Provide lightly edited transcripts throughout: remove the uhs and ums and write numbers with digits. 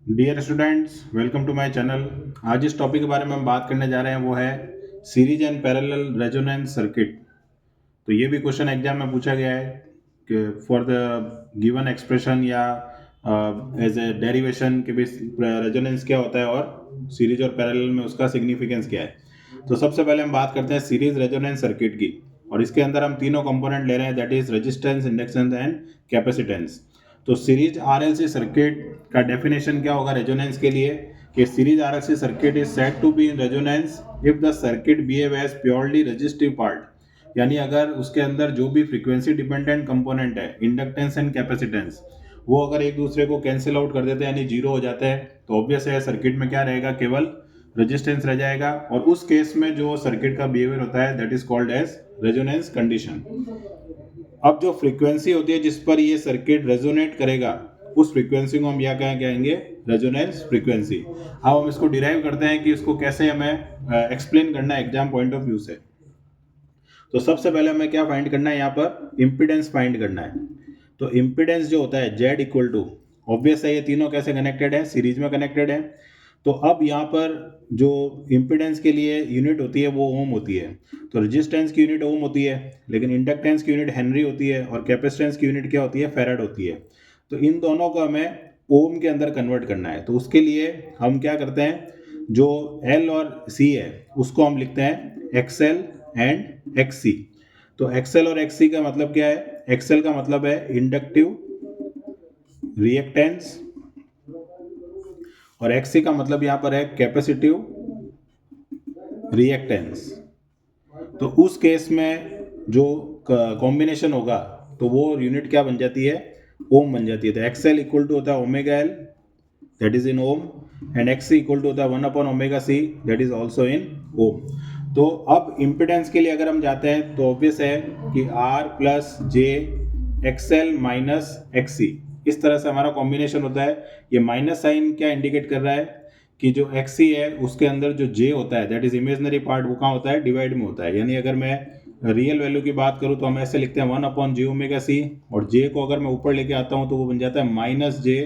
Dear students, welcome to my channel. आज जिस topic के बारे में हम बात करने जा रहे हैं वो है series and parallel resonance circuit. तो ये भी क्वेश्चन एग्जाम में पूछा गया है कि फॉर द गिवन एक्सप्रेशन या एज ए डेरिवेशन के बेस रेजोनेंस क्या होता है और सीरीज और पैरेलल में उसका सिग्निफिकेंस क्या है। तो सबसे पहले हम बात करते हैं सीरीज रेजोनेंस सर्किट की, और इसके अंदर हम तीनों कंपोनेंट ले रहे हैं, that is resistance, inductance and capacitance. तो सीरीज आरएलसी सर्किट का डेफिनेशन क्या होगा रेजोनेंस के लिए कि series RLC circuit is said to be in resonance if the circuit behave as purely resistive part, यानी अगर उसके अंदर जो भी फ्रीक्वेंसी डिपेंडेंट कंपोनेंट है, इंडक्टेंस एंड कैपेसिटेंस, वो अगर एक दूसरे को कैंसिल आउट कर देते हैं यानी जीरो हो जाते हैं, तो ऑब्वियस है सर्किट में क्या रहेगा, केवल रेजिस्टेंस रह जाएगा। और उस केस में जो सर्किट का बिहेवियर होता है that is called as resonance condition. अब जो फ्रीक्वेंसी होती है जिस पर ये सर्किट रेजोनेट करेगा, उस फ्रीक्वेंसी को हम क्या कहेंगे, रेजोनेंस फ्रीक्वेंसी। अब हम इसको डिराइव करते हैं कि इसको कैसे हमें एक्सप्लेन करना है एग्जाम पॉइंट ऑफ व्यू से। तो सबसे पहले हमें क्या फाइंड करना है, यहाँ पर इम्पिडेंस फाइंड करना है। तो इम्पिडेंस जो होता है जेड इक्वल टू, ऑब्वियस है ये तीनों कैसे कनेक्टेड है, सीरीज में कनेक्टेड है। तो अब यहाँ पर जो इम्पिडेंस के लिए यूनिट होती है वो ओम होती है। तो रेजिस्टेंस की यूनिट ओम होती है, लेकिन इंडक्टेंस की यूनिट हेनरी होती है, और कैपेसिटेंस की यूनिट क्या होती है, फेराड होती है। तो इन दोनों को हमें ओम के अंदर कन्वर्ट करना है। तो उसके लिए हम क्या करते हैं, जो एल और सी है उसको हम लिखते हैं एक्सएल एंड एक्ससी। तो एक्सएल और एक्ससी का मतलब क्या है, एक्सएल का मतलब है इंडक्टिव रिएक्टेंस, और एक्ससी का मतलब यहां पर है कैपेसिटिव रिएक्टेंस। तो उस केस में जो कॉम्बिनेशन होगा तो वो यूनिट क्या बन जाती है, ओम बन जाती है। तो एक्सएल इक्वल टू होता है omega L, that is in ohm, and X equal to होता है 1 upon omega C, that is also in ohm. तो अब इम्पिडेंस के लिए अगर हम जाते हैं तो ऑब्वियस है कि R plus j XL minus XC, इस तरह से हमारा कॉम्बिनेशन होता है। ये माइनस साइन क्या इंडिकेट कर रहा है कि जो एक्ससी है उसके अंदर जो जे होता है दैट इज इमेजनरी पार्ट, वो कहाँ होता है, डिवाइड में होता है। यानी अगर मैं रियल वैल्यू की बात करूँ तो हम ऐसे लिखते हैं 1 अपॉन जे ओमेगा सी, और जे को अगर मैं ऊपर लेके आता हूँ तो वो बन जाता है माइनस जे।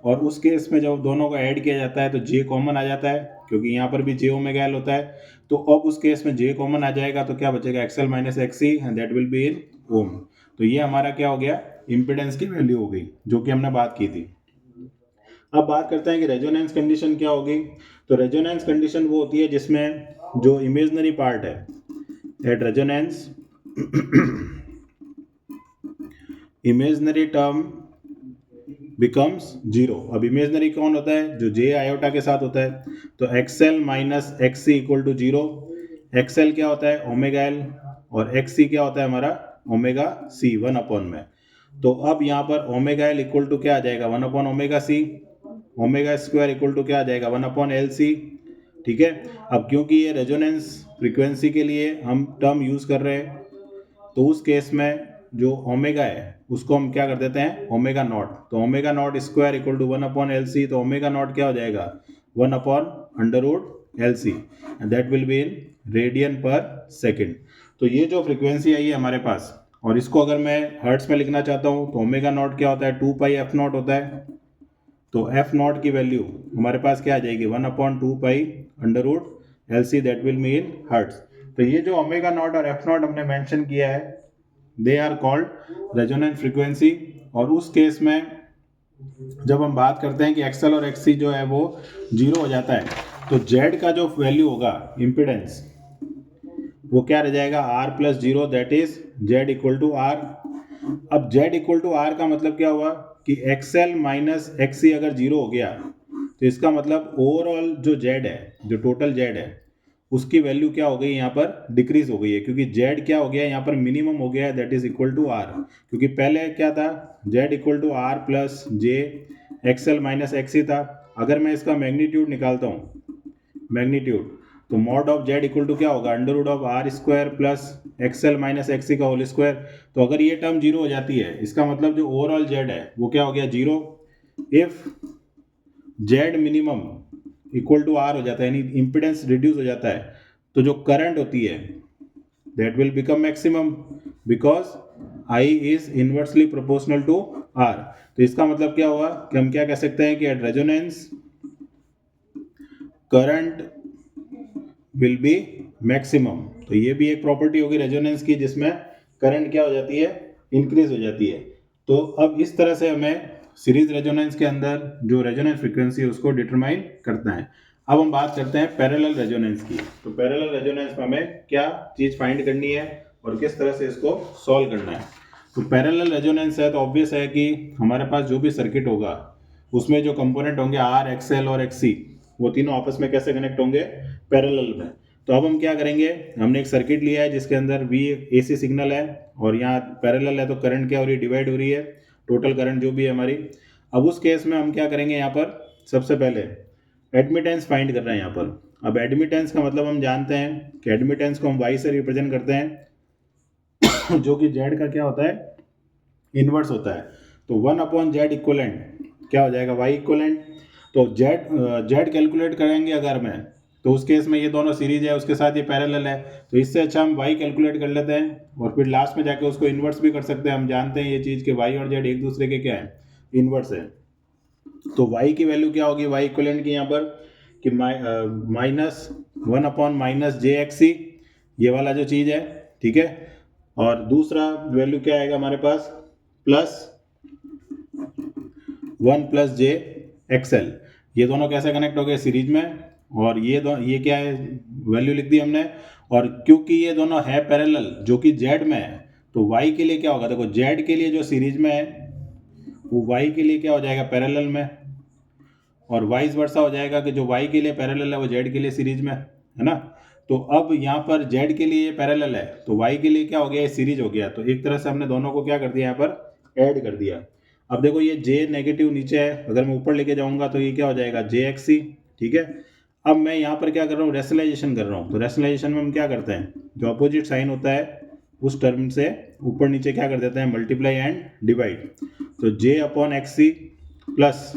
और उस केस में जब दोनों को ऐड किया जाता है तो जे कॉमन आ जाता है, क्योंकि यहाँ पर भी जे ओमेगा एल होता है। तो अब उस केस में जे कॉमन आ जाएगा तो क्या बचेगा, XL minus XC, and that will be in ohm. तो ये हमारा क्या हो गया, इम्पिडेंस की वैल्यू हो गई जो कि हमने बात की थी। अब बात करते हैं कि रेजोनेंस कंडीशन क्या होगी। तो रेजोनेंस कंडीशन वो होती है जिसमें जो इमेजनरी पार्ट है at resonance, imaginary term becomes zero. अब इमेजनरी कौन होता है, जो जे आयोटा के साथ होता है। तो XL minus XC equal to zero. XL क्या होता है, ओमेगा एल, और एक्ससी क्या होता है हमारा, ओमेगा सी, 1 अपॉन में। तो अब यहाँ पर ओमेगा एल इक्वल टू क्या आ जाएगा, 1 upon omega C, omega square equal to क्या आ जाएगा, 1 अपॉन एल सी। ठीक है। अब क्योंकि ये रेजोनेंस फ्रीक्वेंसी के लिए हम टर्म यूज़ कर रहे हैं, तो उस केस में जो ओमेगा है उसको हम क्या कर देते हैं, ओमेगा नॉट। तो omega not square equal to 1 upon L C, तो ओमेगा नॉट क्या हो जाएगा, 1 upon under root L C, and that will be in radian per second. तो ये जो फ्रीक्वेंसी आई है हमारे पास, और इसको अगर मैं हर्ट्स में लिखना चाहता हूँ तो ओमेगा नॉट क्या होता है, 2 पाई एफ नॉट होता है। तो एफ नॉट की वैल्यू हमारे पास क्या आ जाएगी, 1 upon 2 pi under root L C, that will mean hertz. तो ये जो ओमेगा नॉट और एफ नॉट हमने मेंशन किया है, they are called resonant frequency. और उस केस में जब हम बात करते हैं कि एक्सएल और एक्ससी जो है वो जीरो हो जाता है, तो जेड का जो वैल्यू होगा इम्पिडेंस, वो क्या रह जाएगा, R plus zero, that is Z equal to R. अब जेड इक्वल टू आर का मतलब क्या हुआ कि एक्सएल माइनस एक्ससी अगर जीरो हो गया तो इसका मतलब ओवरऑल जो जेड है, जो टोटल जेड है, उसकी वैल्यू क्या हो गई, यहाँ पर डिक्रीज हो गई है, क्योंकि जेड क्या हो गया यहाँ पर, मिनिमम हो गया है, that is equal to R. क्योंकि पहले क्या था, Z equal to R plus j XL minus XC था। अगर मैं इसका मैग्नीट्यूड निकालता हूँ, मैग्नीट्यूड, तो mod of Z equal to क्या होगा, under root of R square plus XL minus XC का होल स्क्वायर। तो अगर ये टर्म जीरो हो जाती है, इसका मतलब जो ओवरऑल जेड है वो क्या हो गया, zero. If Z minimum equal to R हो जाता है, यानी इम्पिडेंस रिड्यूस हो जाता है, तो जो करंट होती है that will become maximum. Because I is inversely proportional to R. तो इसका मतलब क्या हुआ कि हम क्या कह सकते हैं कि at resonance current will be maximum. तो ये भी एक प्रॉपर्टी होगी रेजोनेंस की जिसमें करंट क्या हो जाती है, इंक्रीज हो जाती है। तो अब इस तरह से हमें सीरीज रेजोनेंस के अंदर जो रेजोनेंस फ्रीक्वेंसी है उसको डिटरमाइन करना है। अब हम बात करते हैं पैरेलल रेजोनेंस की। तो पैरेलल रेजोनेंस में हमें क्या चीज़ फाइंड करनी है और किस तरह से इसको सॉल्व करना है। तो पैरेलल रेजोनेंस है तो ऑब्वियस है कि हमारे पास जो भी सर्किट होगा उसमें जो कंपोनेंट होंगे आर, एक्सएल और एक्ससी, वो तीनों आपस में कैसे कनेक्ट होंगे, पैरेलल में। तो अब हम क्या करेंगे, हमने एक सर्किट लिया है जिसके अंदर वी एसी सिग्नल है और यहाँ पैरेलल है तो करंट क्या हो रही है, डिवाइड हो रही है, टोटल करंट जो भी है हमारी। अब उस केस में हम क्या करेंगे, यहाँ पर सबसे पहले एडमिटेंस फाइंड कर रहे हैं यहाँ पर। अब एडमिटेंस का मतलब हम जानते हैं कि एडमिटेंस को हम वाई से रिप्रेजेंट करते हैं जो कि जेड का क्या होता है, इनवर्स होता है। तो 1/z इक्वलेंट क्या हो जाएगा, वाई इक्वलेंट। तो जेड कैलकुलेट करेंगे अगर मैं, तो उस केस में ये दोनों सीरीज है उसके साथ ये पैरेलल है, तो इससे अच्छा हम वाई कैलकुलेट कर लेते हैं और फिर लास्ट में जाके उसको इन्वर्स भी कर सकते हैं। हम जानते हैं ये चीज़ कि वाई और जेड एक दूसरे के क्या है, इन्वर्स है। तो वाई की वैल्यू क्या होगी, वाई इक्वलेंट की यहाँ पर कि -1/-j(xc), ये वाला जो चीज़ है, ठीक है। और दूसरा वैल्यू क्या आएगा हमारे पास, +1+j(xl), ये दोनों कैसे कनेक्ट हो गए, सीरीज में। और ये क्या है, वैल्यू लिख दी हमने। और क्योंकि ये दोनों है पैरेलल जो कि जेड में है, तो वाई के लिए क्या होगा, देखो जेड के लिए जो सीरीज में है वो वाई के लिए क्या हो जाएगा, पैरेलल में। और वाइस वर्सा हो जाएगा कि जो वाई के लिए पैरेलल है वो जेड के लिए सीरीज में है ना। तो अब यहाँ पर जेड के लिए ये पैरेलल है तो वाई के लिए क्या हो गया, ये सीरीज हो गया। तो एक तरह से हमने दोनों को क्या कर दिया, यहाँ पर ऐड कर दिया। अब देखो ये जे नेगेटिव नीचे है, अगर मैं ऊपर लेके जाऊंगा तो ये क्या हो जाएगा, JXC, ठीक है। अब मैं यहाँ पर क्या कर रहा हूँ, रेशनलाइजेशन कर रहा हूँ। तो रेशनलाइजेशन में हम क्या करते हैं, जो अपोजिट साइन होता है उस टर्म से ऊपर नीचे क्या कर देते हैं, मल्टीप्लाई एंड डिवाइड। तो J/XC प्लस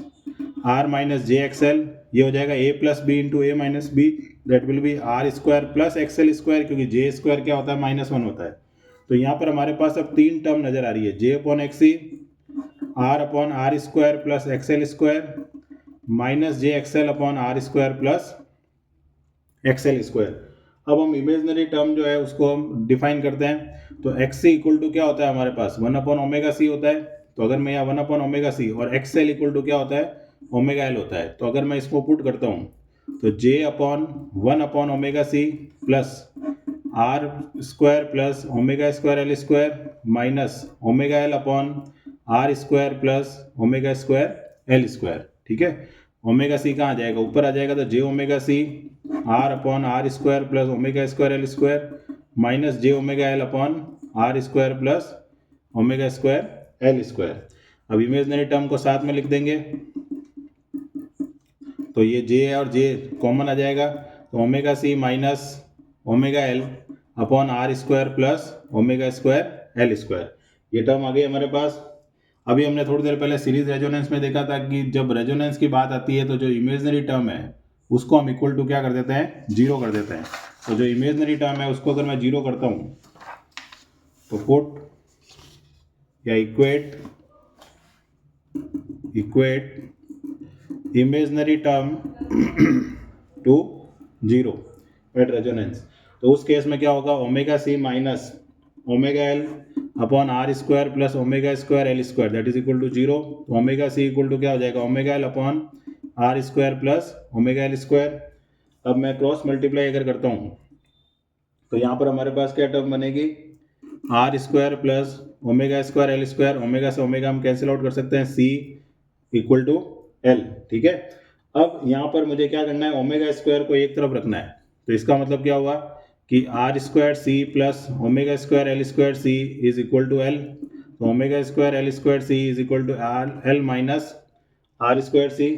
R-JXL, ये हो जाएगा A+B into A-B, that will B R² plus XL², क्योंकि J² क्या होता है, -1 होता है। तो यहाँ पर हमारे पास अब तीन टर्म नजर आ रही है, J/XC, R/R² plus XL² minus JXL/R² plus XL²। अब हम इमेजनरी टर्म जो है उसको हम डिफाइन करते हैं। तो XC इक्वल टू क्या होता है हमारे पास, 1/ωc होता है। तो अगर मैं यहाँ 1/ωc और XL इक्वल टू क्या होता है, ωL होता है। तो अगर मैं इसको पुट करता हूँ तो J/1/ωc plus R² plus ω² minus ωL/R² plus ω² ठीक है। ωc कहाँ आ जाएगा, ऊपर आ जाएगा। तो JωC R/R² plus ω² minus JωL/R² plus ω²L²। अब इमेजनरी टर्म को साथ में लिख देंगे तो ये J और J कॉमन आ जाएगा। तो ωc minus ωL/R² plus ω²L², ये टर्म आ गई हमारे पास। अभी हमने थोड़ी देर पहले सीरीज रेजोनेंस में देखा था कि जब रेजोनेंस की बात आती है तो जो इमेजनरी टर्म है उसको हम इक्वल टू क्या कर देते हैं, 0 कर देते हैं। तो जो इमेजनरी टर्म है उसको अगर मैं 0 करता हूँ तो पुट या equate imaginary term to 0 at resonance. तो उस केस में क्या होगा, ωc minus ωL/R² plus ω²L², that is equal to 0। तो ωc इक्वल टू क्या हो जाएगा, ωL/R² प्लस ω²L²। अब मैं क्रॉस मल्टीप्लाई अगर करता हूँ तो यहाँ पर हमारे पास क्या टर्म बनेगी, R² प्लस ω²L², ओमेगा से ओमेगा हम कैंसिल आउट कर सकते हैं, C इक्वल टू L, ठीक है। अब यहाँ पर मुझे क्या करना है, ω² को एक तरफ रखना है। तो इसका मतलब क्या हुआ कि R²C plus ω²L²C is equal to L। तो ω²L²C is equal to L minus R²C।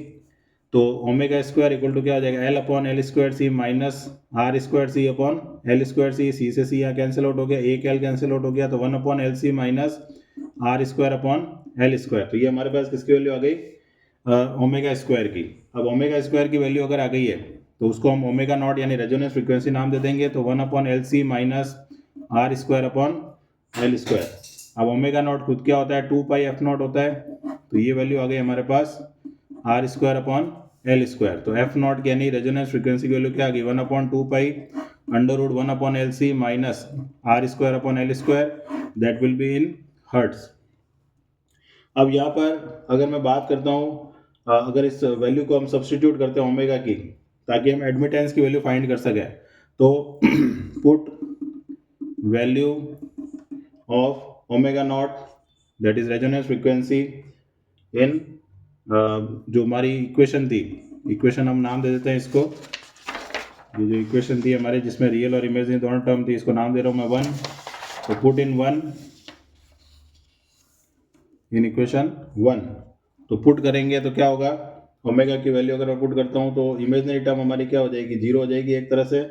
तो ω² इक्वल टू क्या हो जाएगा, L/L² माइनस R²C/L², C से C यहाँ कैंसिल आउट हो गया, एक L कैंसिल आउट हो गया। तो 1/LC माइनस R²/L²। तो ये हमारे पास किसकी वैल्यू आ गई, ω² की। अब ω² की वैल्यू अगर आ गई है तो उसको हम ω0 यानी रेजोनेंस फ्रीक्वेंसी नाम दे देंगे। तो 1/LC minus R²/L²। L square. अब ओमेगा नॉट खुद क्या होता है, 2 पाई एफ नॉट होता है, तो ये वैल्यू आ गई हमारे पास R square upon L square. तो एफ नॉट यानी रेजोनेंस फ्रीक्वेंसी की वैल्यू क्या आ गई, 1/2 pi under root 1/LC minus R square upon L square, that will be in hertz. अब यहाँ पर अगर मैं बात करता हूँ, अगर इस वैल्यू को हम सब्स्टिट्यूट करते हैं ओमेगा की, ताकि हम एडमिटेंस की वैल्यू फाइंड कर सकें, तो put value of omega naught that is resonance frequency in जो हमारी इक्वेशन थी, इक्वेशन हम नाम दे देते हैं इसको, ये जो इक्वेशन थी हमारे जिसमें रियल और इमेजिनरी दोनों टर्म थी, इसको नाम दे रहा हूँ मैं 1। तो पुट इन 1 इन इक्वेशन 1। तो पुट करेंगे तो क्या होगा, ओमेगा की वैल्यू अगर मैं पुट करता हूँ तो इमेजिनरी टर्म हमारी क्या हो जाएगी, 0 हो जाएगी एक तरह से।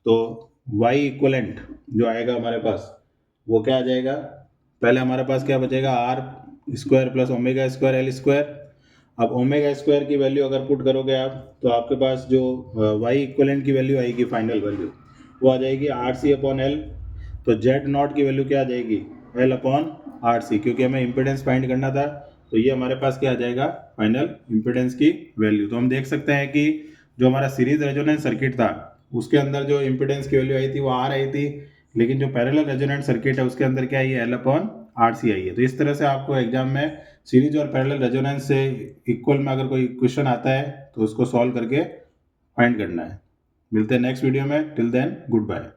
तो y इक्वलेंट जो आएगा हमारे पास वो क्या आ जाएगा, पहले हमारे पास क्या बचेगा, R square plus omega square L square. अब ओमेगा स्क्वायर की वैल्यू अगर पुट करोगे आप, तो आपके पास जो y इक्वलेंट की वैल्यू आएगी, फाइनल वैल्यू वो आ जाएगी आर सी अपॉन एल। तो जेड नॉट की वैल्यू क्या आ जाएगी, एल अपॉन आर सी, क्योंकि हमें इम्पिडेंस फाइंड करना था। तो ये हमारे पास क्या आ जाएगा, फाइनल इम्पिडेंस की वैल्यू। तो हम देख सकते हैं कि जो हमारा सीरीज रेजोनेंस सर्किट था उसके अंदर जो इम्पिडेंस की वैल्यू आई थी वो आर आई थी, लेकिन जो पैरेलल रेजोनेंट सर्किट है उसके अंदर क्या आई है, एल अपॉन आर सी आई है। तो इस तरह से आपको एग्जाम में सीरीज और पैरेलल रेजोनेंस से इक्वल में अगर कोई क्वेश्चन आता है तो उसको सॉल्व करके फाइंड करना है। मिलते हैं नेक्स्ट वीडियो में, टिल देन गुड बाय।